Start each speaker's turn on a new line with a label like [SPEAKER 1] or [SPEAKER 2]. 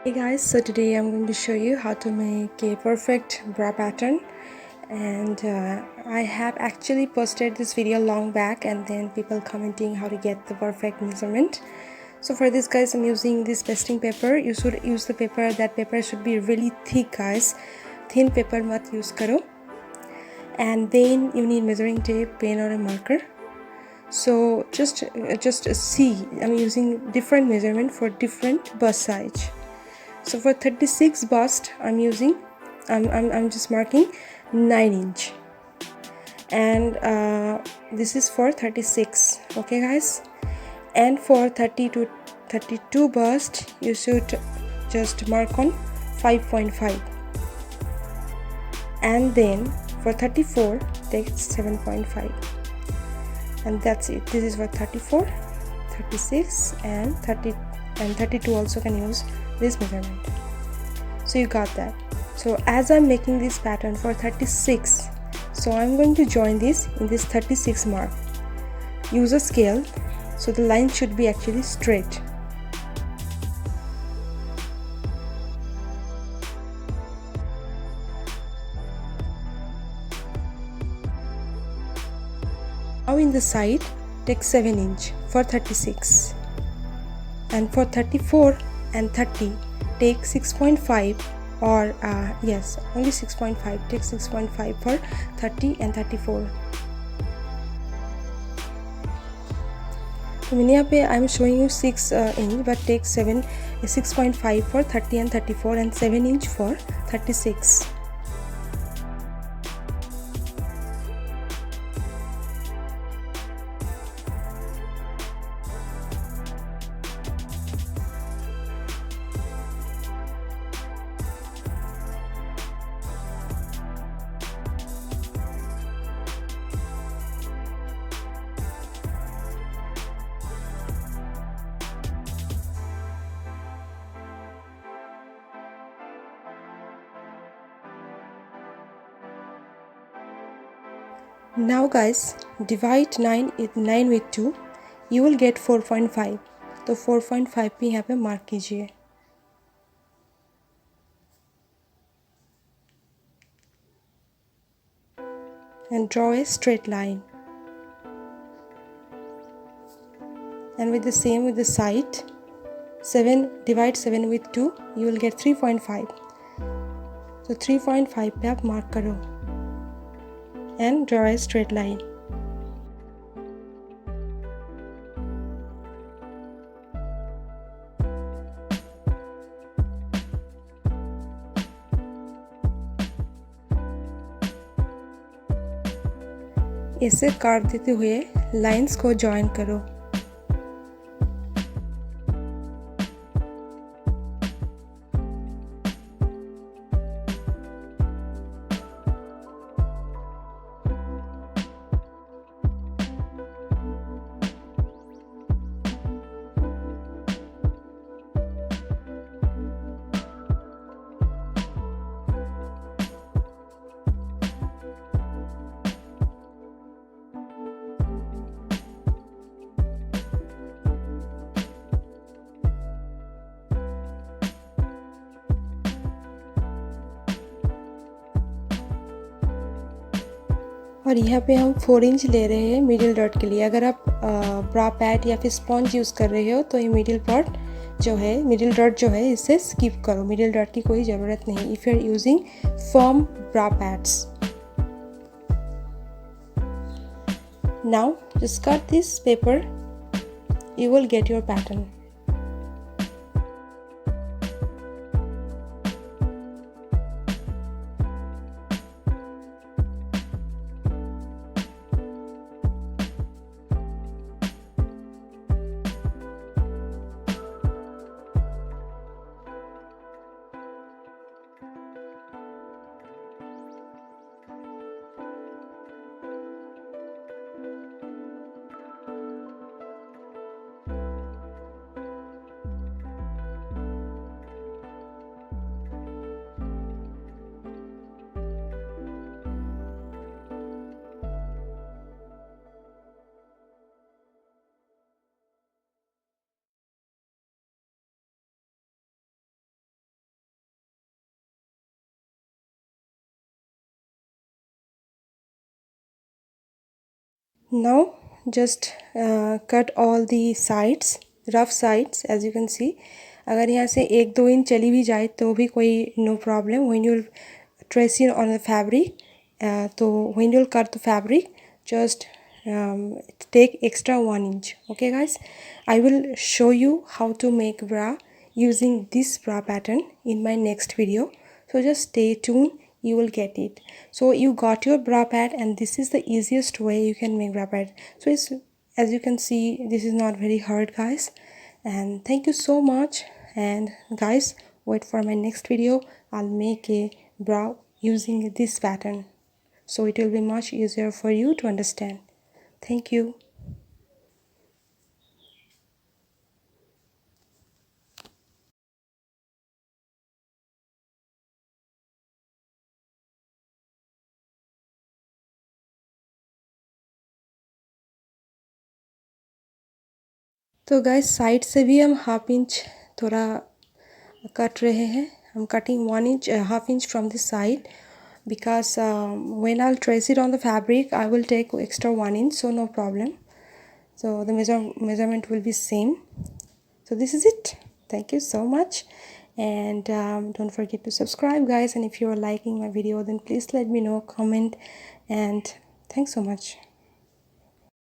[SPEAKER 1] Hey guys, so today I'm going to show you how to make a perfect bra pattern, and I have actually posted this video long back and then people commenting how to get the perfect measurement. So for this guys, I'm using this pasting paper. You should use the paper, that paper should be really thick guys, thin paper mat use karo. And then you need measuring tape, pen or a marker. So just see, I'm using different measurement for different bust size. So for 36 bust, I'm just marking 9 inch, and this is for 36. Okay guys, and for 30 to 32 bust, you should just mark on 5.5, and then for 34 take 7.5, and that's it. This is for 34, 36 and 30, and 32 also can use this measurement. So you got that. So as I'm making this pattern for 36, so I'm going to join this in this 36 mark. Use a scale, so the line should be actually straight. Now in the side, take 7 inch for 36, and for 34 and 30 take 6.5, or yes, only 6.5. Take 6.5 for 30 and 34. So here I'm showing you 6 inch, but take 6.5 for 30 and 34 and 7 inch for 36. Now guys, divide 9 with 2, you will get 4.5. तो 4.5 पे यहाँ पे mark कीजिए. And draw a straight line. And with the same with the side, divide 7 with 2, you will get 3.5. So 3.5 पे आप mark करो and draw a straight line. इसे काट देते हुए लाइंस को जॉइन करो. और यहाँ पे हम 4 इंच ले रहे हैं मिडिल डॉट के लिए. अगर आप ब्रा पैड या फिर स्पॉन्ज यूज़ कर रहे हो तो ये मिडिल डॉट जो है इसे स्किप करो. मिडिल डॉट की कोई ज़रूरत नहीं if you are using firm bra pads. Now just cut this paper, you will get your pattern. Now just cut all the sides, rough sides, as you can see. अगर यहाँ से 1-2 inch चली भी जाए तो भी कोई no problem. When you'll trace it on the fabric, तो when you'll cut the fabric, just take extra 1 inch. Okay guys, I will show you how to make bra using this bra pattern in my next video, so just stay tuned, you will get it. So you got your bra pad, and this is the easiest way you can make bra pad. So it's, as you can see, this is not very hard guys. And thank you so much, and guys, wait for my next video. I'll make a bra using this pattern, so it will be much easier for you to understand. Thank you. तो guys side से भी हम half inch थोड़ा cut रहे हैं. I'm cutting 1 inch, half inch from the side, because when I'll trace it on the fabric I will take extra 1 inch, so no problem. So the measurement will be same. So this is it. Thank you so much, and don't forget to subscribe guys, and if you are liking my video then please let me know, comment, and thanks so much.